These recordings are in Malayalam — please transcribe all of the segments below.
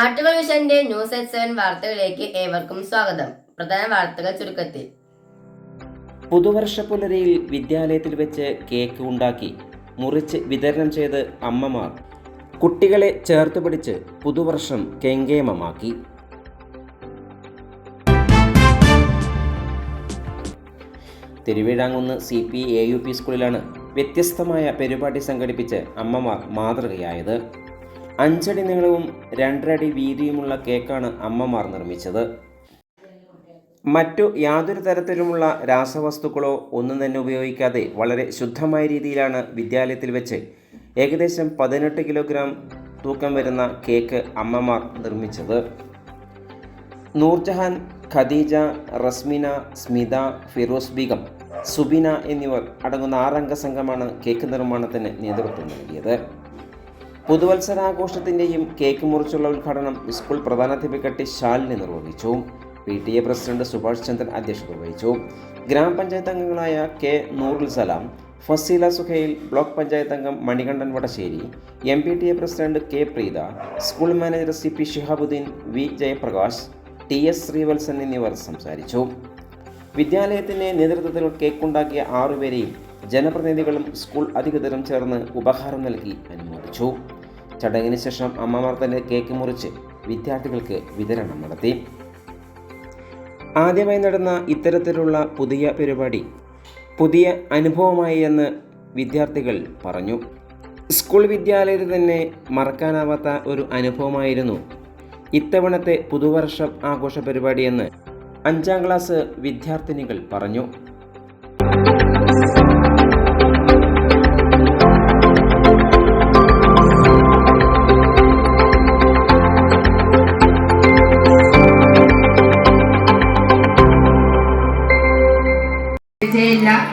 നാട്ടുകൾ വിഷന്റെ ന്യൂസ് എറ്റ് 7 വാർത്തകളിലേക്ക് ഏവർക്കും സ്വാഗതം. പ്രധാന വാർത്തകൾ ചുരുക്കത്തിൽ. പുതുവർഷ പുലരിയിൽ വിദ്യാലയത്തിൽ വെച്ച് കേക്ക് ഉണ്ടാക്കി മുറിച്ച് വിതരണം ചെയ്ത് അമ്മമാർ കുട്ടികളെ ചേർത്തുപിടിച്ച് പുതുവർഷം കെങ്കേമമാക്കി. തിരുവിഴാങ്കുന്ന് CPAUP സ്കൂളിലാണ് വ്യത്യസ്തമായ പരിപാടി സംഘടിപ്പിച്ച് അമ്മമാർ മാതൃകയായത്. 5 അടി നീളവും 2 അടി വീതിയുമുള്ള കേക്കാണ് അമ്മമാർ നിർമ്മിച്ചത്. മറ്റു യാതൊരു തരത്തിലുമുള്ള രാസവസ്തുക്കളോ ഒന്നും തന്നെ ഉപയോഗിക്കാതെ വളരെ ശുദ്ധമായ രീതിയിലാണ് വിദ്യാലയത്തിൽ വെച്ച് ഏകദേശം 18 കിലോഗ്രാം തൂക്കം വരുന്ന കേക്ക് അമ്മമാർ നിർമ്മിച്ചത്. നൂർജഹാൻ, ഖദീജ, റസ്മിന, സ്മിത, ഫിറോസ് ബീഗം, സുബിന എന്നിവർ അടങ്ങുന്ന 6 അംഗ സംഘമാണ് കേക്ക് നിർമ്മാണത്തിന് നേതൃത്വം നൽകിയത്. പുതുവത്സരാഘോഷത്തിൻ്റെയും കേക്ക് മുറിച്ചുള്ള ഉദ്ഘാടനം സ്കൂൾ പ്രധാനാധ്യാപിക ടി ശാലിനി നിർവഹിച്ചു. PTA പ്രസിഡന്റ് സുഭാഷ് ചന്ദ്രൻ അധ്യക്ഷത വഹിച്ചു. ഗ്രാമപഞ്ചായത്ത് അംഗങ്ങളായ K നൂറുൽ സലാം, ഫസീല സുഹൈൽ, ബ്ലോക്ക് പഞ്ചായത്ത് അംഗം Manikandan Vadasseri, MPTA president K Preetha, school manager CP Shihabuddin, V Jayaprakash, TS Sreevalsan എന്നിവർ സംസാരിച്ചു. വിദ്യാലയത്തിൻ്റെ നേതൃത്വത്തിൽ കേക്കുണ്ടാക്കിയ 6 പേരെയും ജനപ്രതിനിധികളും സ്കൂൾ അധികൃതരും ചേർന്ന് ഉപഹാരം നൽകി അനുമോദിച്ചു. ചടങ്ങിന് ശേഷം അമ്മമാർ തന്നെ കേക്ക് മുറിച്ച് വിദ്യാർത്ഥികൾക്ക് വിതരണം നടത്തി. ആദ്യമായി നടന്ന ഇത്തരത്തിലുള്ള പുതിയ പരിപാടി പുതിയ അനുഭവമായി എന്ന് വിദ്യാർത്ഥികൾ പറഞ്ഞു. സ്കൂൾ വിദ്യാലയത്തിൽ തന്നെ മറക്കാനാവാത്ത ഒരു അനുഭവമായിരുന്നു ഇത്തവണത്തെ പുതുവർഷ ആഘോഷ പരിപാടിയെന്ന് 5ാം ക്ലാസ് വിദ്യാർത്ഥിനികൾ പറഞ്ഞു.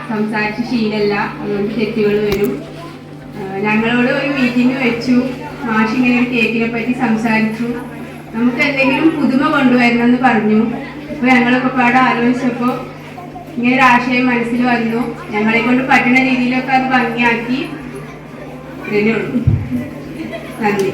സംസാരിച്ച് ശീലമല്ല, അതുകൊണ്ട് തെറ്റുകൾ വരും. ഞങ്ങളോട് ഒരു മീറ്റിംഗ് വെച്ചു. മാഷ് ഇങ്ങനെ ഒരു കേക്കിനെ പറ്റി സംസാരിച്ചു. നമുക്ക് എന്തെങ്കിലും പുതുമ കൊണ്ടുവരണമെന്ന് പറഞ്ഞു. അപ്പോൾ ഞങ്ങളൊക്കെ പാടെ ആലോചിച്ചപ്പോൾ ഇങ്ങനെ ഒരു ആശയം മനസ്സിൽ വന്നു. ഞങ്ങളെ കൊണ്ട് പറ്റുന്ന രീതിയിലൊക്കെ അത് ഭംഗിയാക്കി. ഇതിനുള്ളൂ. നന്ദി.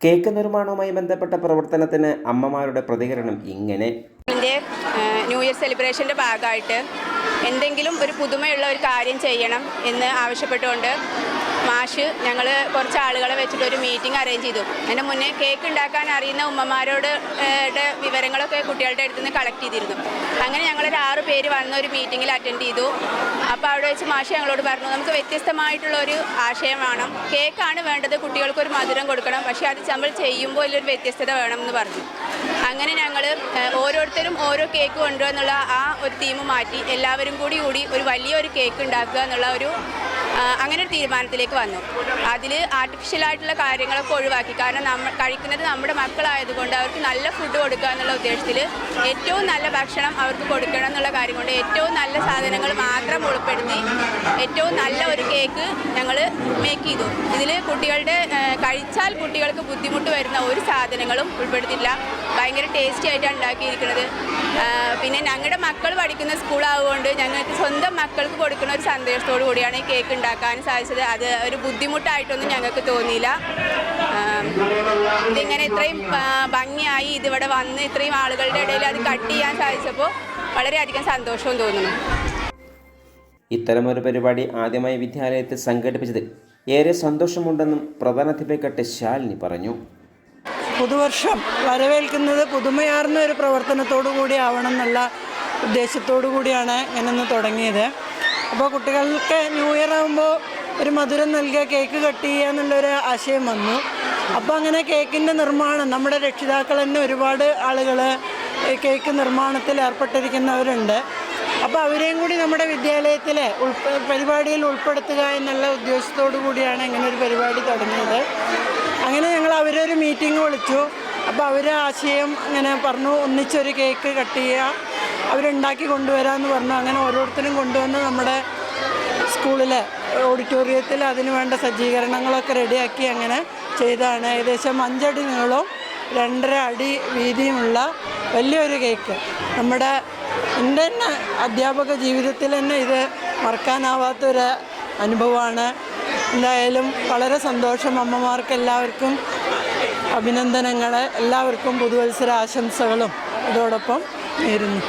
കേക്ക് നിർമ്മാണവുമായി ബന്ധപ്പെട്ട പ്രവർത്തനത്തിന് അമ്മമാരുടെ പ്രതികരണം ഇങ്ങനെ. ന്യൂ ഇയർ സെലിബ്രേഷൻ്റെ ഭാഗമായിട്ട് എന്തെങ്കിലും ഒരു പുതുമയുള്ള ഒരു കാര്യം ചെയ്യണം എന്ന് ആവശ്യപ്പെട്ടുകൊണ്ട് മാഷ് ഞങ്ങൾ കുറച്ച് ആളുകളെ വെച്ചിട്ട് ഒരു മീറ്റിംഗ് അറേഞ്ച് ചെയ്തു. അതിൻ്റെ മുന്നേ കേക്ക് ഉണ്ടാക്കാൻ അറിയുന്ന ഉമ്മമാരോട് വിവരങ്ങളൊക്കെ കുട്ടികളുടെ അടുത്ത് നിന്ന് കളക്ട് ചെയ്തിരുന്നു. അങ്ങനെ ഞങ്ങളൊരു 6 പേര് വന്ന ഒരു മീറ്റിങ്ങിൽ അറ്റൻഡ് ചെയ്തു. അപ്പോൾ അവിടെ വെച്ച് മാഷ് ഞങ്ങളോട് പറഞ്ഞു, നമുക്ക് വ്യത്യസ്തമായിട്ടുള്ള ഒരു ആശയം വേണം, കേക്കാണ് വേണ്ടത്, കുട്ടികൾക്കൊരു മധുരം കൊടുക്കണം, പക്ഷേ അത് നമ്മൾ ചെയ്യുമ്പോൾ ഒരു വ്യത്യസ്തത വേണം എന്ന് പറഞ്ഞു. അങ്ങനെ ഞങ്ങൾ ഓരോരുത്തരും ഓരോ കേക്ക് കൊണ്ടുവരിക എന്നുള്ള ആ ഒരു തീം മാറ്റി എല്ലാവരും കൂടി ഒരു വലിയൊരു കേക്ക് ഉണ്ടാക്കുക എന്നുള്ള അങ്ങനെ ഒരു തീരുമാനത്തിലേക്ക് വന്നു. അതിൽ ആർട്ടിഫിഷ്യലായിട്ടുള്ള കാര്യങ്ങളൊക്കെ ഒഴിവാക്കി. കാരണം കഴിക്കുന്നത് നമ്മുടെ മക്കളായതുകൊണ്ട് അവർക്ക് നല്ല ഫുഡ് കൊടുക്കുക എന്നുള്ള ഉദ്ദേശത്തിൽ ഏറ്റവും നല്ല ഭക്ഷണം അവർക്ക് കൊടുക്കണം എന്നുള്ള കാര്യം കൊണ്ട് ഏറ്റവും നല്ല സാധനങ്ങൾ മാത്രം ഉൾപ്പെടുത്തി ഏറ്റവും നല്ല ഒരു കേക്ക് ഞങ്ങൾ മേക്ക് ചെയ്തു. ഇതിൽ കഴിച്ചാൽ കുട്ടികൾക്ക് ബുദ്ധിമുട്ട് വരുന്ന ഒരു സാധനങ്ങളും ഉൾപ്പെടുത്തിയില്ല. ഭയങ്കര ടേസ്റ്റി ആയിട്ടാണ് ഉണ്ടാക്കിയിരിക്കുന്നത്. പിന്നെ ഞങ്ങളുടെ മക്കൾ പഠിക്കുന്ന സ്കൂളാവുകൊണ്ട് ഞങ്ങൾക്ക് സ്വന്തം മക്കൾക്ക് കൊടുക്കുന്ന ഒരു സന്ദേശത്തോടു കൂടിയാണ് ഈ കേക്ക് ഉണ്ടാക്കാൻ സാധിച്ചത്. അത് ഒരു ബുദ്ധിമുട്ടായിട്ടൊന്നും ഞങ്ങൾക്ക് തോന്നിയില്ല. ഇതിങ്ങനെ ഇത്രയും ഭംഗിയായി ഇതിവിടെ വന്ന് ഇത്രയും ആളുകളുടെ ഇടയിൽ അത് കട്ട് ചെയ്യാൻ സാധിച്ചപ്പോൾ വളരെയധികം സന്തോഷവും തോന്നുന്നു. ഇത്തരമൊരു പരിപാടി ആദ്യമായി വിദ്യാലയത്തിൽ സംഘടിപ്പിച്ചതിൽ ഏറെ സന്തോഷമുണ്ടെന്നും പ്രധാനാധ്യാപിക ശാലിനി പറഞ്ഞു. പുതുവർഷം വരവേൽക്കുന്നത് പുതുമയാർന്ന ഒരു പ്രവർത്തനത്തോടു കൂടി ആവണം എന്നുള്ള ഉദ്ദേശത്തോടു കൂടിയാണ് ഞാനിന്ന് തുടങ്ങിയത്. അപ്പോൾ കുട്ടികൾക്ക് ന്യൂ ഇയർ ആകുമ്പോൾ ഒരു മധുരം നൽകുക, കേക്ക് കട്ട് ചെയ്യുക എന്നുള്ളൊരു ആശയം വന്നു. അപ്പോൾ അങ്ങനെ കേക്കിൻ്റെ നിർമ്മാണം നമ്മുടെ രക്ഷിതാക്കൾ തന്നെ ഒരുപാട് ആളുകൾ കേക്ക് നിർമ്മാണത്തിൽ ഏർപ്പെട്ടിരിക്കുന്നവരുണ്ട്. അപ്പോൾ അവരെയും കൂടി നമ്മുടെ വിദ്യാലയത്തിലെ പരിപാടിയിൽ ഉൾപ്പെടുത്തുക എന്നുള്ള ഉദ്ദേശത്തോടു കൂടിയാണ് ഇങ്ങനെ ഒരു പരിപാടി തുടങ്ങിയത്. അങ്ങനെ ഞങ്ങൾ അവരൊരു മീറ്റിംഗ് വിളിച്ചു. അപ്പോൾ അവർ ആശയം അങ്ങനെ പറഞ്ഞു, ഒന്നിച്ചൊരു കേക്ക് കട്ട് ചെയ്യുക, അവരുണ്ടാക്കി കൊണ്ടുവരാമെന്ന് പറഞ്ഞു. അങ്ങനെ ഓരോരുത്തരും കൊണ്ടുവന്ന് നമ്മുടെ സ്കൂളിലെ ഓഡിറ്റോറിയത്തിൽ അതിന് വേണ്ട സജ്ജീകരണങ്ങളൊക്കെ റെഡിയാക്കി അങ്ങനെ ചെയ്താണ്. ഏകദേശം 5 അടി നീളവും 2.5 അടി വീതിയുമുള്ള വലിയൊരു കേക്ക്. എൻ്റെ തന്നെ അധ്യാപക ജീവിതത്തിൽ തന്നെ ഇത് മറക്കാനാവാത്തൊരു അനുഭവമാണ്. എന്തായാലും വളരെ സന്തോഷം. അമ്മമാർക്ക് എല്ലാവർക്കും അഭിനന്ദനങ്ങൾ, എല്ലാവർക്കും പുതുവത്സര ആശംസകളും ഇതോടൊപ്പം നേരുന്നു.